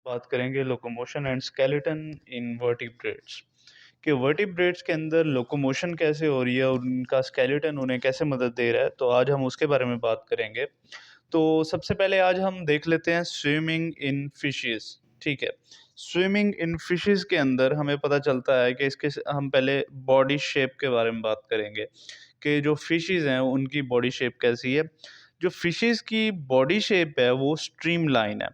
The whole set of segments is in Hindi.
बात करेंगे locomotion and skeleton in vertebrates कि वर्टिब्रेट्स के अंदर लोकोमोशन कैसे हो रही है और उनका स्केलेटन उन्हें कैसे मदद दे रहा है। तो आज हम उसके बारे में बात करेंगे। तो सबसे पहले आज हम देख लेते हैं स्विमिंग इन फिशेस। ठीक है, स्विमिंग इन फिशेस के अंदर हमें पता चलता है कि इसके हम पहले बॉडी शेप के बारे में बात करेंगे कि जो फिशेस हैं उनकी बॉडी शेप कैसी है। जो फिशेस की बॉडी शेप है वो स्ट्रीमलाइन है,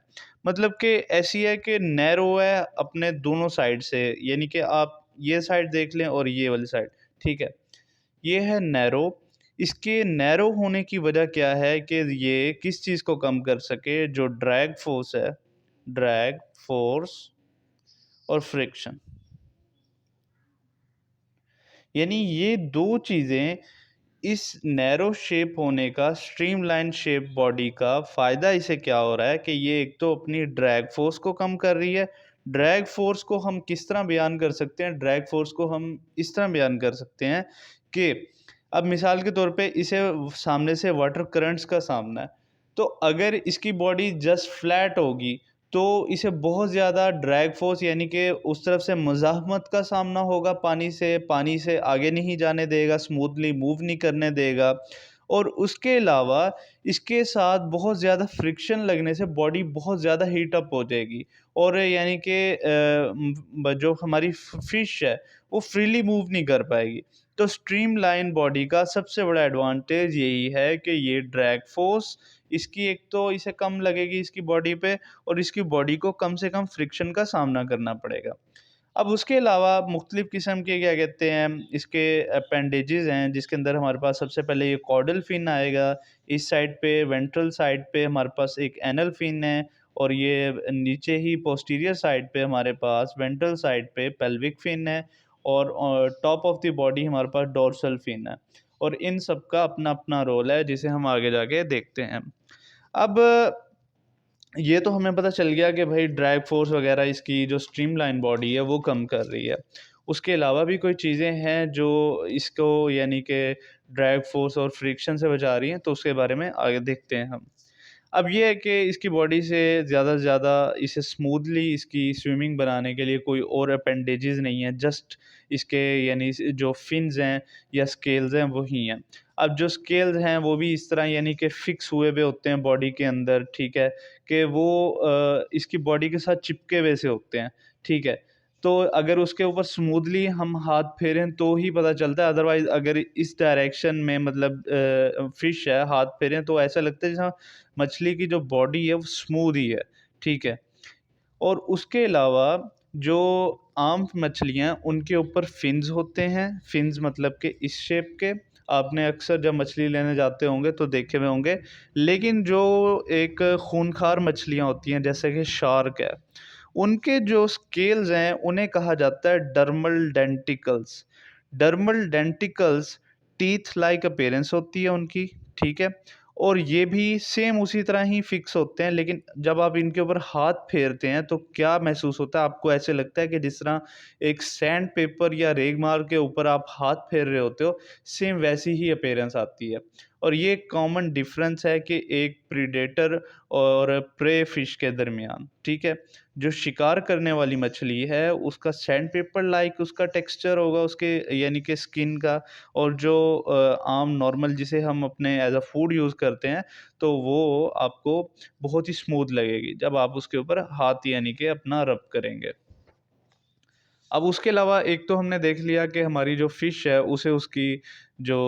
मतलब कि ऐसी है कि नैरो है अपने दोनों साइड से, यानी कि आप ये साइड देख लें और ये वाली साइड। ठीक है, ये है नैरो। इसके नैरो होने की वजह क्या है कि ये किस चीज़ को कम कर सके, जो ड्रैग फोर्स है, ड्रैग फोर्स और फ्रिक्शन। यानी ये दो चीज़ें इस नैरो शेप होने का, स्ट्रीमलाइन शेप बॉडी का फ़ायदा इसे क्या हो रहा है कि ये एक तो अपनी ड्रैग फोर्स को कम कर रही है। ड्रैग फोर्स को हम किस तरह बयान कर सकते हैं? ड्रैग फोर्स को हम इस तरह बयान कर सकते हैं कि अब मिसाल के तौर पे इसे सामने से वाटर करंट्स का सामना है, तो अगर इसकी बॉडी जस्ट फ्लैट होगी तो इसे बहुत ज़्यादा ड्रैग फोर्स, यानी कि उस तरफ से मुज़ाहमत का सामना होगा, पानी से आगे नहीं जाने देगा, स्मूथली मूव नहीं करने देगा। और उसके अलावा इसके साथ बहुत ज़्यादा फ्रिक्शन लगने से बॉडी बहुत ज़्यादा हीट अप हो जाएगी और यानी कि जो हमारी फ़िश है वो फ्रीली मूव नहीं कर पाएगी। तो स्ट्रीमलाइन बॉडी का सबसे बड़ा एडवांटेज यही है कि ये ड्रैग फोर्स इसकी एक तो इसे कम लगेगी इसकी बॉडी पे, और इसकी बॉडी को कम से कम फ्रिक्शन का सामना करना पड़ेगा। अब उसके अलावा मुख्तलिफ़ किस्म के क्या कहते हैं इसके अपेंडेजेस हैं, जिसके अंदर हमारे पास सबसे पहले ये कॉर्डल फिन आएगा। इस साइड पे वेंट्रल साइड पे हमारे पास एक एनल फिन है, और ये नीचे ही पोस्टीरियर साइड पे हमारे पास वेंट्रल साइड पे पेल्विक फिन है, और टॉप ऑफ द बॉडी हमारे पास डोर्सल फिन है। और इन सब का अपना-अपना रोल है जिसे हम आगे जाके देखते हैं। अब ये तो हमें पता चल गया कि भाई ड्रैग फोर्स वगैरह इसकी जो स्ट्रीमलाइन बॉडी है वो कम कर रही है। उसके अलावा भी कोई चीज़ें हैं जो इसको यानी कि ड्रैग फोर्स और फ्रिक्शन से बचा रही हैं, तो उसके बारे में आगे देखते हैं हम। अब ये है कि इसकी बॉडी से ज़्यादा इसे स्मूथली इसकी स्विमिंग बनाने के लिए कोई और अपेंडेजेस नहीं है, जस्ट इसके यानी जो फिन्स हैं या स्केल्स हैं वही हैं। अब जो स्केल्स हैं वो भी इस तरह यानी कि फिक्स हुए हुए होते हैं बॉडी के अंदर, ठीक है? कि वो इसकी बॉडी के साथ चिपके हुए से होते हैं, ठीक है? तो अगर उसके ऊपर स्मूथली हम हाथ फेरें तो ही पता चलता है, अदरवाइज़ अगर इस डायरेक्शन में मतलब फिश है, हाथ फेरें तो ऐसा लगता है जैसा मछली की जो बॉडी है वो स्मूथ ही है, ठीक है? और उसके अलावा जो आम मछलियाँ हैं उनके ऊपर फिन्स होते हैं, फिन्स मतलब कि इस शेप के। आपने अक्सर जब मछली लेने जाते होंगे तो देखे हुए होंगे। लेकिन जो एक खूंखार मछलियाँ होती हैं जैसे कि शार्क है, उनके जो स्केल्स हैं उन्हें कहा जाता है dermal denticles. Dermal denticles teeth like appearance होती है उनकी, ठीक है? और ये भी सेम उसी तरह ही फिक्स होते हैं, लेकिन जब आप इनके ऊपर हाथ फेरते हैं तो क्या महसूस होता है आपको? ऐसे लगता है कि जिस तरह एक सैंड पेपर या रेगमार के ऊपर आप हाथ फेर रहे होते हो, सेम वैसी ही अपीयरेंस आती है। और ये कॉमन डिफरेंस है कि एक प्रीडेटर और प्रे फिश के दरमियान, ठीक है? जो शिकार करने वाली मछली है उसका सैंड पेपर लाइक उसका टेक्सचर होगा उसके यानी कि स्किन का, और जो आम नॉर्मल जिसे हम अपने एज अ फूड यूज़ करते हैं, तो वो आपको बहुत ही स्मूथ लगेगी जब आप उसके ऊपर हाथ यानी कि अपना रब करेंगे। अब उसके अलावा एक तो हमने देख लिया कि हमारी जो फ़िश है उसे उसकी जो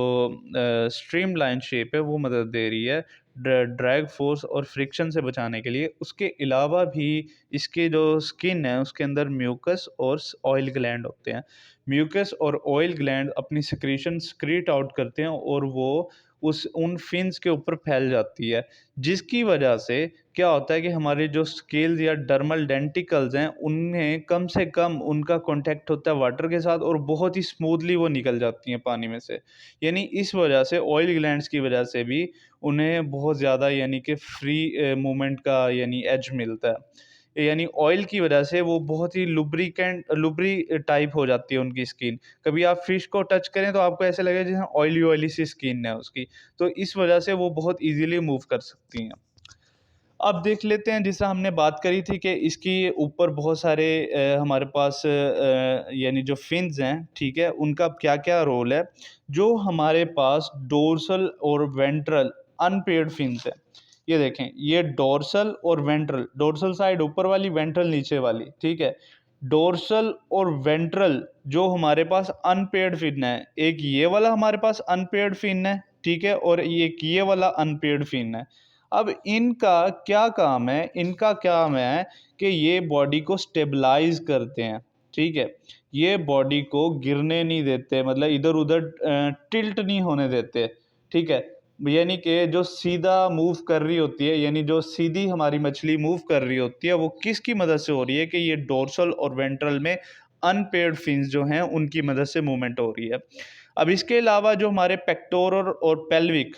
स्ट्रीमलाइन शेप है वो मदद दे रही है ड्रैग फोर्स और फ्रिक्शन से बचाने के लिए। उसके अलावा भी इसके जो स्किन है उसके अंदर म्यूकस और ऑयल ग्लैंड होते हैं। म्यूकस और ऑयल ग्लैंड अपनी सिक्रीशन स्क्रीट आउट करते हैं और वो उस उन फिन्स के ऊपर फैल जाती है, जिसकी वजह से क्या होता है कि हमारे जो स्केल्स या डर्मल डेंटिकल्स हैं, उनमें कम से कम उनका कॉन्टैक्ट होता है वाटर के साथ और बहुत ही स्मूथली वो निकल जाती हैं पानी में से। यानी इस वजह से ऑयल ग्लैंड्स की वजह से भी उन्हें बहुत ज़्यादा यानी कि फ्री मूवमेंट का यानी एज मिलता है। यानी ऑयल की वजह से वो बहुत ही लुब्री टाइप हो जाती है उनकी स्किन। कभी आप फिश को टच करें तो आपको ऐसा लगेगा जैसे ऑयली-ऑयली सी स्किन है उसकी। तो इस वजह से वो बहुत ईज़िली मूव कर सकती हैं। अब देख लेते हैं, जैसा हमने बात करी थी कि इसकी ऊपर बहुत सारे हमारे पास यानी जो फिन्स हैं, ठीक है, उनका क्या-क्या रोल है। जो हमारे पास डोर्सल और वेंट्रल अनपेयर्ड फिन्स हैं। ये देखें, ये डोर्सल और वेंट्रल, डोर्सल साइड ऊपर वाली, वेंट्रल नीचे वाली, ठीक है। डोर्सल और वेंट्रल जो हमारे पास अनपेयर्ड फिन है, एक ये वाला हमारे पास अनपेयर्ड फिन है, ठीक है, और एक ये वाला अनपेयर्ड फिन है। अब इनका क्या काम है? इनका काम है कि ये बॉडी को स्टेबलाइज़ करते हैं, ठीक है? ये बॉडी को गिरने नहीं देते, मतलब इधर-उधर टिल्ट नहीं होने देते, ठीक है? यानी कि जो सीधा मूव कर रही होती है, यानी जो सीधी हमारी मछली मूव कर रही होती है, वो किसकी मदद से हो रही है कि ये डोर्सल और वेंट्रल में अनपेयर्ड फिन्स जो हैं, उनकी मदद से मूवमेंट हो रही है। अब इसके अलावा जो हमारे पेक्टोरल और पेल्विक,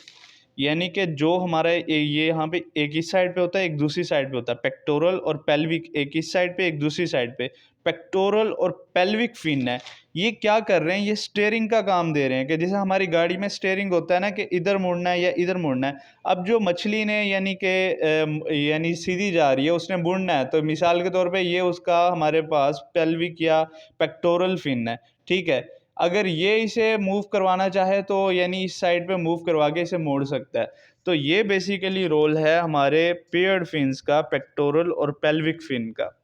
यानी कि जो हमारा ये यहाँ पे एक इस साइड पे होता है, एक दूसरी साइड पे होता है। पेक्टोरल और पेल्विक एक इस साइड पे, एक दूसरी साइड पे। पेक्टोरल और पेल्विक फिन है, ये क्या कर रहे हैं? ये स्टीयरिंग का काम दे रहे हैं कि जैसे हमारी गाड़ी में स्टीयरिंग होता है ना कि इधर मुड़ना है या इधर मुड़ना है। अब जो मछली ने यानी कि यानी सीधी जा रही है, उसने मुड़ना है, तो मिसाल के तौर पे ये उसका हमारे पास पेल्विक या पेक्टोरल फिन है, ठीक है? अगर ये इसे मूव करवाना चाहे तो यानी इस साइड पे मूव करवा के इसे मोड़ सकता है। तो ये बेसिकली रोल है हमारे पेयर्ड फिन्स का, पेक्टोरल और पेल्विक फिन का।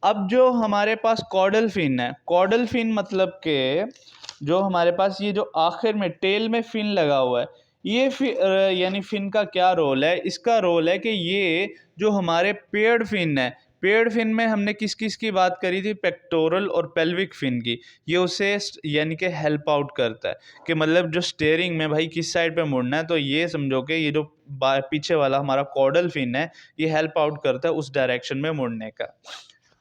अब जो हमारे पास कॉर्डल फिन है, कॉर्डल फिन मतलब कि जो हमारे पास ये जो आखिर में टेल में फिन लगा हुआ है, ये यानी फिन का क्या रोल है? इसका रोल है कि ये जो हमारे पेयर्ड फिन है, पेयर्ड फिन में हमने किस-किस की बात करी थी? पेक्टोरल और पेल्विक फिन की। ये उसे यानी कि हेल्प आउट करता है कि मतलब जो स्टीयरिंग में भाई किस साइड पे मुड़ना है, तो ये समझो कि ये जो पीछे वाला हमारा कॉर्डल फिन है, ये हेल्प आउट करता है उस डायरेक्शन में मुड़ने का।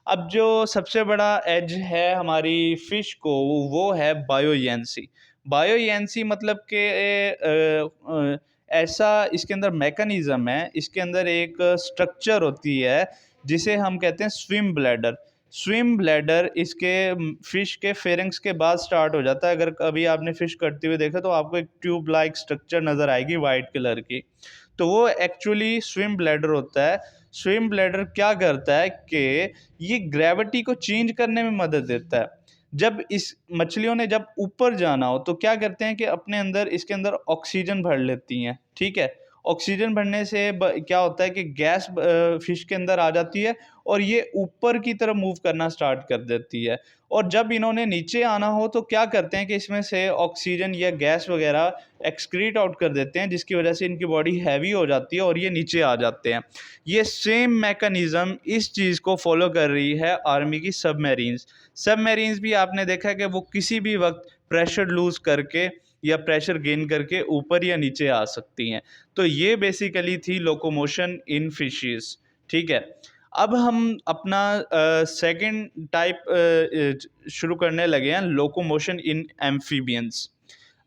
अब जो सबसे बड़ा एज है हमारी फ़िश को, वो है बायोयेंसी। बायोयेंसी मतलब कि ऐसा इसके अंदर मैकेनिज़्म है, इसके अंदर एक स्ट्रक्चर होती है, जिसे हम कहते हैं स्विम ब्लैडर। स्विम ब्लैडर इसके फ़िश के फेरिंग्स के बाद स्टार्ट हो जाता है। अगर कभी आपने फ़िश करते हुए देखा, तो आपको एक ट्यूब लाइक स्ट्रक्चर नज़र आएगी वाइट कलर की। तो वो एक्चुअली स्विम ब्लैडर होता है। स्विम ब्लैडर क्या करता है कि ये ग्रेविटी को चेंज करने में मदद देता है। जब इस मछलियों ने जब ऊपर जाना हो, तो क्या करते हैं कि अपने अंदर इसके अंदर ऑक्सीजन भर लेती हैं, ठीक है? ऑक्सीजन भरने से क्या होता है कि गैस फ़िश के अंदर आ जाती है और ये ऊपर की तरफ मूव करना स्टार्ट कर देती है। और जब इन्होंने नीचे आना हो, तो क्या करते हैं कि इसमें से ऑक्सीजन या गैस वग़ैरह एक्सक्रीट आउट कर देते हैं, जिसकी वज़ह से इनकी बॉडी हैवी हो जाती है और ये नीचे आ जाते हैं। ये सेम मैकेनिज़्म इस चीज़ को फ़ॉलो कर रही है आर्मी की सबमरीन्स। सबमरीन्स भी आपने देखा है कि वो किसी भी वक़्त प्रेशर लूज़ करके या प्रेशर गेन करके ऊपर या नीचे आ सकती हैं। तो ये बेसिकली थी लोकोमोशन इन फिशेज़, ठीक है? अब हम अपना सेकंड टाइप शुरू करने लगे हैं, लोकोमोशन इन एम्फीबियंस।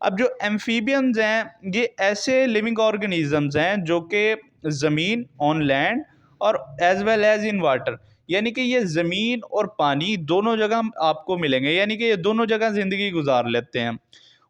अब जो एम्फीबियंस हैं, ये ऐसे लिविंग ऑर्गेनिज़म्स हैं जो कि ज़मीन, ऑन लैंड और as well as in water, यानी कि ये ज़मीन और पानी दोनों जगह आपको मिलेंगे, यानी कि ये दोनों जगह ज़िंदगी गुज़ार लेते हैं।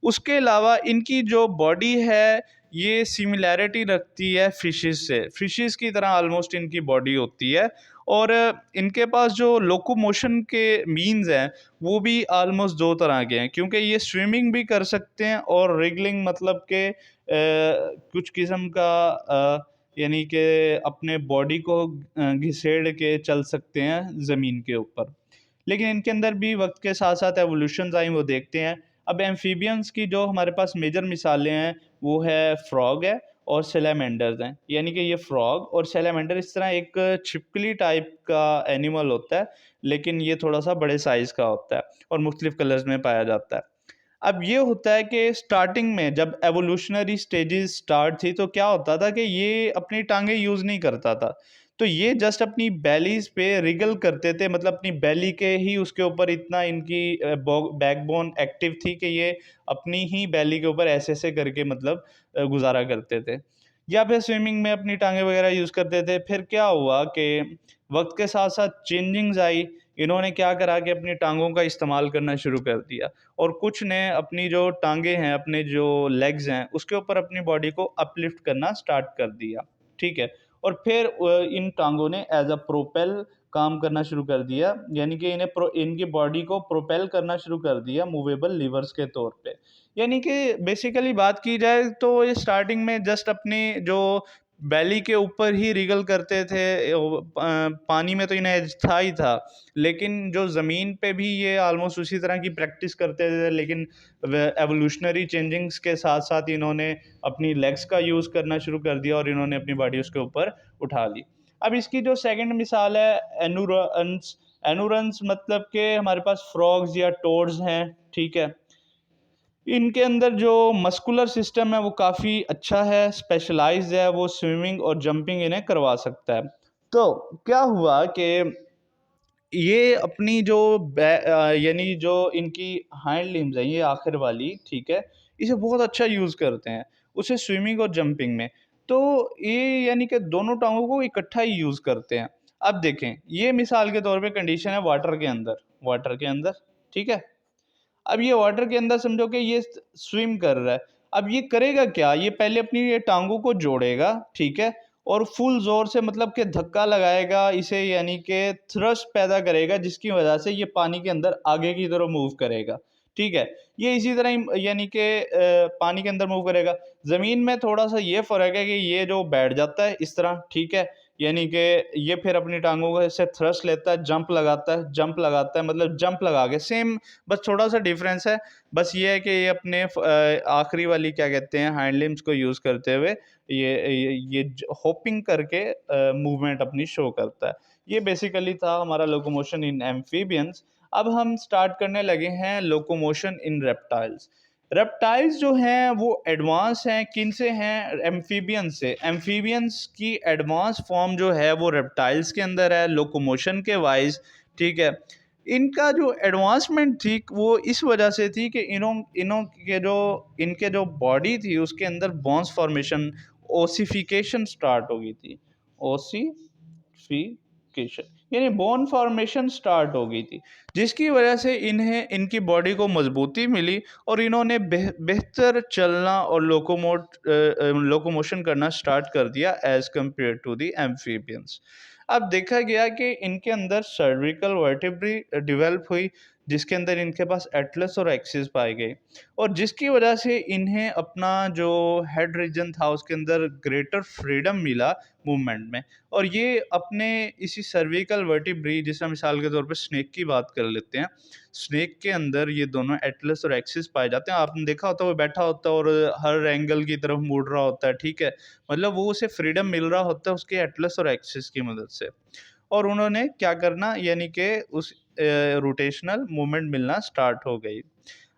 उसके अलावा इनकी जो बॉडी है, ये सिमिलैरिटी रखती है फिशेज़ से। फिशेज़ की तरह ऑलमोस्ट इनकी बॉडी होती है और इनके पास जो लोकोमोशन के मीन्स हैं, वो भी ऑलमोस्ट 2 तरह के हैं, क्योंकि ये स्विमिंग भी कर सकते हैं और रिगलिंग मतलब कि कुछ किस्म का यानी कि अपने बॉडी को घिसेड़ के चल सकते हैं ज़मीन के ऊपर। लेकिन इनके अंदर भी वक़्त के साथ-साथ एवोल्यूशंस आई, वो देखते हैं। अब एम्फिबियंस की जो हमारे पास मेजर मिसालें हैं, वो है फ्रॉग है और सैलामेंडर्स हैं। यानी कि ये फ्रॉग और सैलामेंडर इस तरह एक छिपकली टाइप का एनिमल होता है, लेकिन ये थोड़ा-सा बड़े साइज़ का होता है और मुख्तलिफ़ कलर्स में पाया जाता है। अब ये होता है कि स्टार्टिंग में जब एवोल्यूशनरी स्टेजेस स्टार्ट थी, तो क्या होता था कि ये अपनी टांगें यूज़ नहीं करता था। तो ये जस्ट अपनी बेलीज़ पे रिगल करते थे, मतलब अपनी बेली के ही उसके ऊपर इतना इनकी बैकबोन एक्टिव थी कि ये अपनी ही बेली के ऊपर ऐसे-ऐसे करके मतलब गुज़ारा करते थे। या फिर स्विमिंग में अपनी टांगें वगैरह यूज़ करते थे। फिर क्या हुआ कि वक़्त के साथ-साथ चेंजिंग्स आई। इन्होंने क्या करा कि अपनी टाँगों का इस्तेमाल करना शुरू कर दिया और कुछ ने अपनी जो टाँगें हैं, अपने जो लेग्स हैं, उसके ऊपर अपनी बॉडी को अपलिफ्ट करना स्टार्ट कर दिया, ठीक है? और फिर इन टाँगों ने एज़ अ प्रोपेल काम करना शुरू कर दिया, यानी कि इनकी बॉडी को प्रोपेल करना शुरू कर दिया मूवेबल लीवर्स के तौर पे। यानी कि बेसिकली बात की जाए तो ये स्टार्टिंग में जस्ट अपनी जो बेली के ऊपर ही रिगल करते थे, पानी में तो इन्हें था ही था, लेकिन जो ज़मीन पे भी ये ऑलमोस्ट उसी तरह की प्रैक्टिस करते थे, लेकिन एवोल्यूशनरी चेंजिंग्स के साथ साथ इन्होंने अपनी लेग्स का यूज़ करना शुरू कर दिया और इन्होंने अपनी बॉडी उसके ऊपर उठा ली। अब इसकी जो सेकंड मिसाल है एनूरन्स। एनूरन्स मतलब कि हमारे पास फ्रॉग्स या टोड्स हैं, ठीक है? इनके अंदर जो मस्कुलर सिस्टम है वो काफ़ी अच्छा है, स्पेशलाइज़्ड है, वो स्विमिंग और जंपिंग इन्हें करवा सकता है। तो क्या हुआ कि ये अपनी जो यानी जो इनकी हाइंड लिम्ब्स हैं, ये आखिर वाली, ठीक है? इसे बहुत अच्छा यूज़ करते हैं, उसे स्विमिंग और जंपिंग में। तो ये यानी कि दोनों टाँगों को इकट्ठा ही यूज़ करते हैं। अब देखें, ये मिसाल के तौर पे कंडीशन है वाटर के अंदर, ठीक है? अब ये वाटर के अंदर समझो कि ये स्विम कर रहा है। अब ये करेगा क्या? ये पहले अपनी ये टाँगों को जोड़ेगा, ठीक है? और फुल ज़ोर से मतलब कि धक्का लगाएगा इसे, यानी कि थ्रस्ट पैदा करेगा, जिसकी वज़ह से ये पानी के अंदर आगे की तरफ मूव करेगा, ठीक है? ये इसी तरह ही यानी कि पानी के अंदर मूव करेगा। ज़मीन में थोड़ा-सा ये फ़र्क है कि ये जो बैठ जाता है इस तरह, ठीक है? यानी कि ये फिर अपनी टाँगों को ऐसे थ्रस्ट लेता है, जंप लगाता है, मतलब जंप लगा के सेम, बस थोड़ा-सा डिफ़रेंस है। बस ये है कि ये अपने आखिरी वाली क्या कहते हैं हाइंड लिम्ब्स को यूज़ करते हुए ये होपिंग करके मूवमेंट अपनी शो करता है। ये बेसिकली था हमारा लोकोमोशन इन एम्फीबियंस। अब हम स्टार्ट करने लगे हैं लोकोमोशन इन रेप्टाइल्स। रेप्टाइल्स जो हैं वो एडवांस हैं, किनसे हैं? एम्फीबियंस से। एम्फीबियंस की एडवांस फॉर्म जो है वो रेप्टाइल्स के अंदर है लोकोमोशन के वाइज़, ठीक है? इनका जो एडवांसमेंट थी वो इस वजह से थी कि इन्हों इन्हों के जो इनके जो बॉडी थी उसके अंदर बोन्स फॉर्मेशन, ओसिफिकेशन स्टार्ट हो गई थी। ओसिफिकेशन यानी बोन फॉर्मेशन स्टार्ट हो गई थी, जिसकी वजह से इन्हें इनकी बॉडी को मजबूती मिली और इन्होंने बेहतर चलना और लोकोमोशन करना स्टार्ट कर दिया as compare to the amphibians. अब देखा गया कि इनके अंदर सर्विकल वर्टेब्री डेवलप हुई, जिसके अंदर इनके पास एटलस और एक्सिस पाए गए, और जिसकी वजह से इन्हें अपना जो हेड रीजन था उसके अंदर ग्रेटर फ्रीडम मिला मूवमेंट में। और ये अपने इसी सर्विकल वर्टिब्री, जैसे मिसाल के तौर पे स्नेक की बात कर लेते हैं। स्नेक के अंदर ये दोनों एटलस और एक्सिस पाए जाते हैं। आपने देखा होता है वो बैठा होता है और हर एंगल की तरफ मुड़ रहा होता है, ठीक है? मतलब वो उसे फ्रीडम मिल रहा होता है उसके एटलस और एक्सिस की मदद से। और उन्होंने क्या करना, यानी कि उस रोटेशनल मूवमेंट मिलना स्टार्ट हो गई।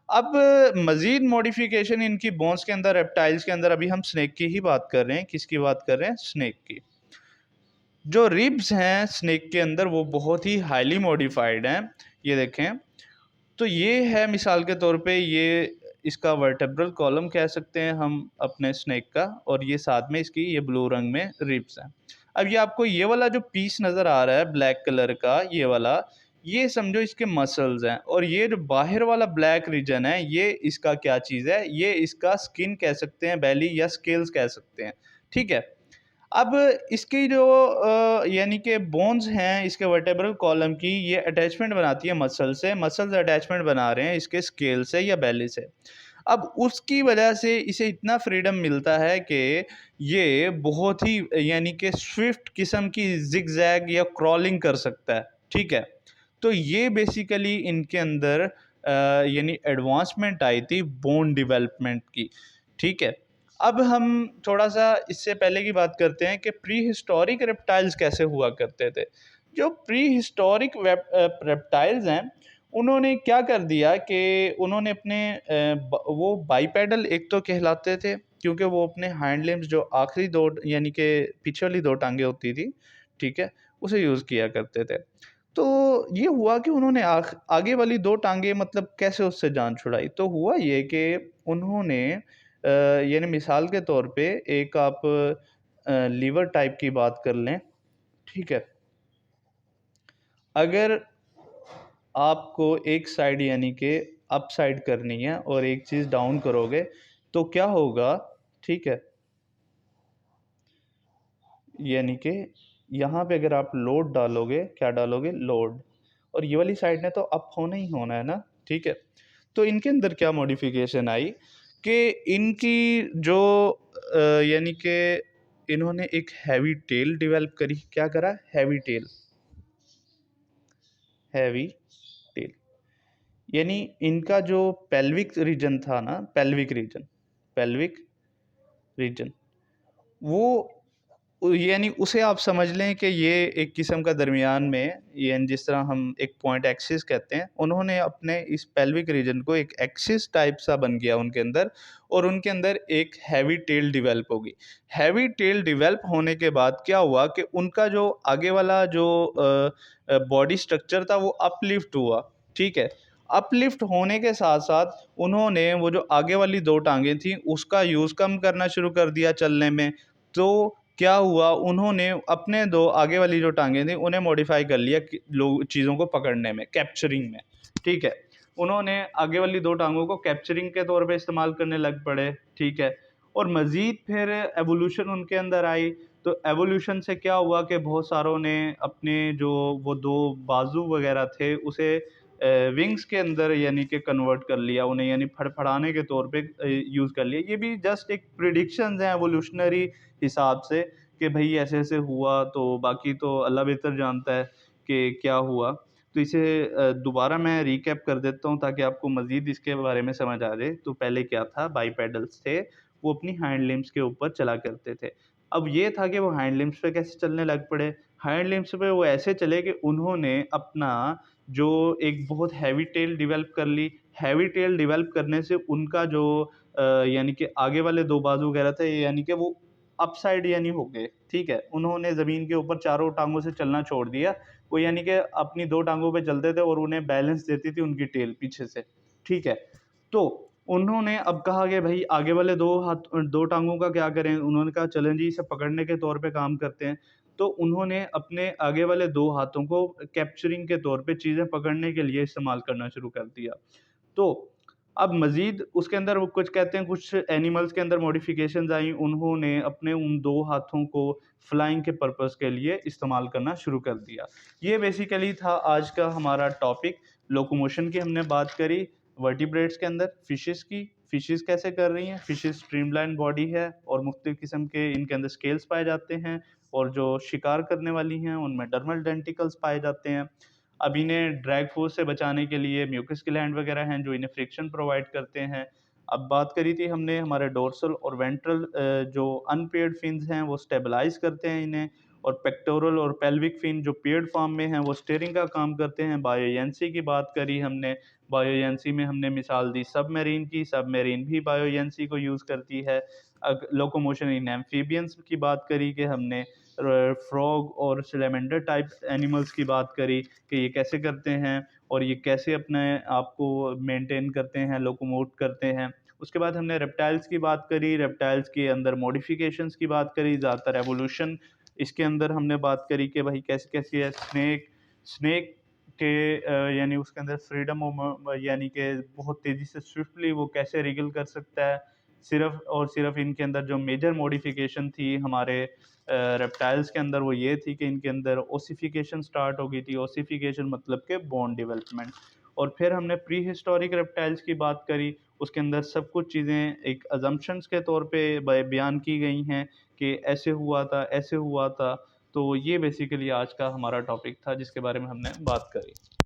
अब मज़ीद मॉडिफ़िकेशन इनकी बोन्स के अंदर, रेप्टाइल्स के अंदर, अभी हम स्नेक की ही बात कर रहे हैं। किसकी बात कर रहे हैं? स्नेक की। जो रिब्स हैं स्नेक के अंदर वो बहुत ही हाईली मॉडिफ़ाइड हैं। ये देखें, तो ये है मिसाल के तौर पे, ये इसका वर्टेब्रल कॉलम कह सकते हैं हम अपने स्नेक का, और ये साथ में इसकी ये ब्लू रंग में रिब्स हैं। अब ये आपको ये वाला जो पीस नज़र आ रहा है ब्लैक कलर का, ये वाला, ये समझो इसके मसल्स हैं, और ये जो बाहर वाला ब्लैक रीजन है ये इसका क्या चीज़ है? ये इसका स्किन कह सकते हैं, बेली या स्केल्स कह सकते हैं, ठीक है? अब इसकी जो यानी कि बोन्स हैं इसके वर्टेब्रल कॉलम की, ये अटैचमेंट बनाती है मसल से, मसल्स अटैचमेंट बना रहे हैं इसके स्केल से या बेली से। अब उसकी वजह से इसे इतना फ्रीडम मिलता है कि ये बहुत ही यानी कि स्विफ्ट किस्म की ज़िगज़ैग या क्रॉलिंग कर सकता है, ठीक है? तो ये बेसिकली इनके अंदर यानी एडवांसमेंट आई थी बोन डेवलपमेंट की, ठीक है? अब हम थोड़ा-सा इससे पहले की बात करते हैं कि प्री हिस्टोरिक रेप्टाइल्स कैसे हुआ करते थे। जो प्री हिस्टोरिक रेप्टाइल्स हैं, उन्होंने क्या कर दिया कि उन्होंने अपने वो बाइपेडल एक तो कहलाते थे, क्योंकि वो अपने हाइंड लिम्स जो आखिरी 2 यानी कि पीछे वाली 2 टाँगें होती थी, ठीक है? उसे यूज़ किया करते थे। तो ये हुआ कि उन्होंने आगे वाली 2 टाँगें मतलब कैसे उससे जान छुड़ाई? तो हुआ ये कि उन्होंने यानी मिसाल के तौर पे एक आप लीवर टाइप की बात कर लें, ठीक है? अगर आपको एक साइड यानी कि अप साइड करनी है और एक चीज़ डाउन करोगे, तो क्या होगा, ठीक है? यानी कि यहाँ पे अगर आप लोड डालोगे, क्या डालोगे? लोड। और ये वाली साइड ने तो अप होना ही होना है ना, ठीक है? तो इनके अंदर क्या मॉडिफ़िकेशन आई कि इनकी जो यानी कि इन्होंने एक हैवी टेल डेवलप करी। क्या करा? Heavy tail, heavy tail. यानी इनका जो पेल्विक रीजन था ना, पेल्विक रीजन, पेल्विक रीजन, वो यानी उसे आप समझ लें कि ये एक किस्म का दरमियान में, यानी जिस तरह हम एक पॉइंट एक्सिस कहते हैं, उन्होंने अपने इस पेल्विक रीजन को एक एक्सिस टाइप सा बन गया उनके अंदर, और उनके अंदर एक हैवी टेल डेवलप होगी। हैवी टेल डेवलप होने के बाद क्या हुआ कि उनका जो आगे वाला जो बॉडी स्ट्रक्चर था वो अपलिफ्ट हुआ, ठीक है? अपलिफ्ट होने के साथ साथ उन्होंने वो जो आगे वाली दो टांगें थी उसका यूज़ कम करना शुरू कर दिया चलने में। तो क्या हुआ, उन्होंने अपने दो आगे वाली जो टांगें थी उन्हें मॉडिफाई कर लिया कि लोग चीज़ों को पकड़ने में, कैप्चरिंग में, ठीक है? उन्होंने आगे वाली दो टांगों को कैप्चरिंग के तौर पे इस्तेमाल करने लग पड़े, ठीक है? और मज़ीद फिर एवोल्यूशन उनके अंदर आई। तो एवोल्यूशन से क्या हुआ कि बहुत सारों ने अपने जो वो दो बाजू वगैरह थे उसे विंग्स के अंदर यानी कि कन्वर्ट कर लिया उन्हें, यानी फड़फड़ाने के तौर पे यूज़ कर लिया। ये भी जस्ट एक प्रिडिक्शंस हैं एवोल्यूशनरी हिसाब से कि भई ऐसे-ऐसे हुआ, तो बाकी तो अल्लाह बेहतर जानता है कि क्या हुआ। तो इसे दोबारा मैं रिकैप कर देता हूँ ताकि आपको मज़ीद इसके बारे में समझ आ जाए। तो पहले क्या था, बाइपेडल्स थे, वो अपनी हाइंड लिम्ब्स के ऊपर चला करते थे। अब ये था कि वो हाइंड लिम्ब्स पे कैसे चलने लग पड़े? हाइंड लिम्ब्स पे वो ऐसे चले कि उन्होंने अपना जो एक बहुत हैवी टेल डेवलप कर ली। हैवी टेल डेवलप करने से उनका जो यानी कि आगे वाले 2 बाजू वगैरह थे, यानी कि वो अपसाइड यानी हो गए, ठीक है? उन्होंने ज़मीन के ऊपर चारों टाँगों से चलना छोड़ दिया। वो यानी कि अपनी 2 टाँगों पे चलते थे और उन्हें बैलेंस देती थी उनकी टेल पीछे से, ठीक है? तो उन्होंने अब कहा कि भई आगे वाले 2 टाँगों का क्या करें? उन्होंने कहा चलें जी इसे पकड़ने के तौर पे काम करते हैं। तो उन्होंने अपने आगे वाले 2 हाथों को कैप्चरिंग के तौर पे चीज़ें पकड़ने के लिए इस्तेमाल करना शुरू कर दिया। तो अब मज़ीद उसके अंदर वो कुछ कहते हैं, कुछ एनिमल्स के अंदर मॉडिफ़िकेशंस आई, उन्होंने अपने उन 2 हाथों को फ्लाइंग के पर्पज़ के लिए इस्तेमाल करना शुरू कर दिया। ये बेसिकली था आज का हमारा टॉपिक। लोकोमोशन की हमने बात करी, वर्टिब्रेट्स के अंदर फ़िशेज़ की, फ़िशेज़ कैसे कर रही हैं, फ़िशेज़ स्ट्रीमलाइन बॉडी है और मुख्तलिफ़ किस्म के इनके अंदर स्केल्स पाए जाते हैं, और जो शिकार करने वाली हैं उनमें डर्मल डेंटिकल्स पाए जाते हैं। अब इन्हें ड्रैग फोर्स से बचाने के लिए म्यूकस ग्लैंड वगैरह हैं जो इन्हें फ्रिक्शन प्रोवाइड करते हैं। अब बात करी थी हमने हमारे डोर्सल और वेंट्रल जो अनपेयर्ड फिन्स हैं वो स्टेबलाइज़ करते हैं इन्हें, और पेक्टोरल और पेल्विक फिन जो पेयर्ड फॉर्म में हैं वो स्टीयरिंग का काम करते हैं। बायोयंसी की बात करी हमने, बायोयंसी में हमने मिसाल दी सबमरीन की, सबमरीन भी बायोयंसी को यूज़ करती है। लोकोमोशन इन एम्फीबियंस की बात करी कि हमने फ्रॉग और सैलेमेंडर टाइप एनिमल्स की बात करी कि ये कैसे करते हैं और ये कैसे अपने आप को मेंटेन करते हैं, लोकोमोट करते हैं। उसके बाद हमने रेप्टाइल्स की बात करी, रेप्टाइल्स के अंदर मॉडिफिकेशंस की बात करी, ज़्यादातर एवोल्यूशन इसके अंदर हमने बात करी कि भाई कैसे-कैसे है स्नेक, स्नेक के यानी उसके अंदर फ्रीडम यानी कि बहुत तेज़ी से स्विफ्टली वो कैसे रिगल कर सकता है। सिर्फ़ और सिर्फ़ इनके अंदर जो मेजर मॉडिफिकेशन थी हमारे रेप्टाइल्स के अंदर वो ये थी कि इनके अंदर ओसिफिकेशन स्टार्ट हो गई थी। ओसिफिकेशन मतलब कि बोन डेवलपमेंट। और फिर हमने प्री हिस्टोरिक रेप्टाइल्स की बात करी, उसके अंदर सब कुछ चीज़ें एक अज़म्पशन्स के तौर पे बयान की गई हैं कि ऐसे हुआ था, ऐसे हुआ था। तो ये बेसिकली आज का हमारा टॉपिक था जिसके बारे में हमने बात करी।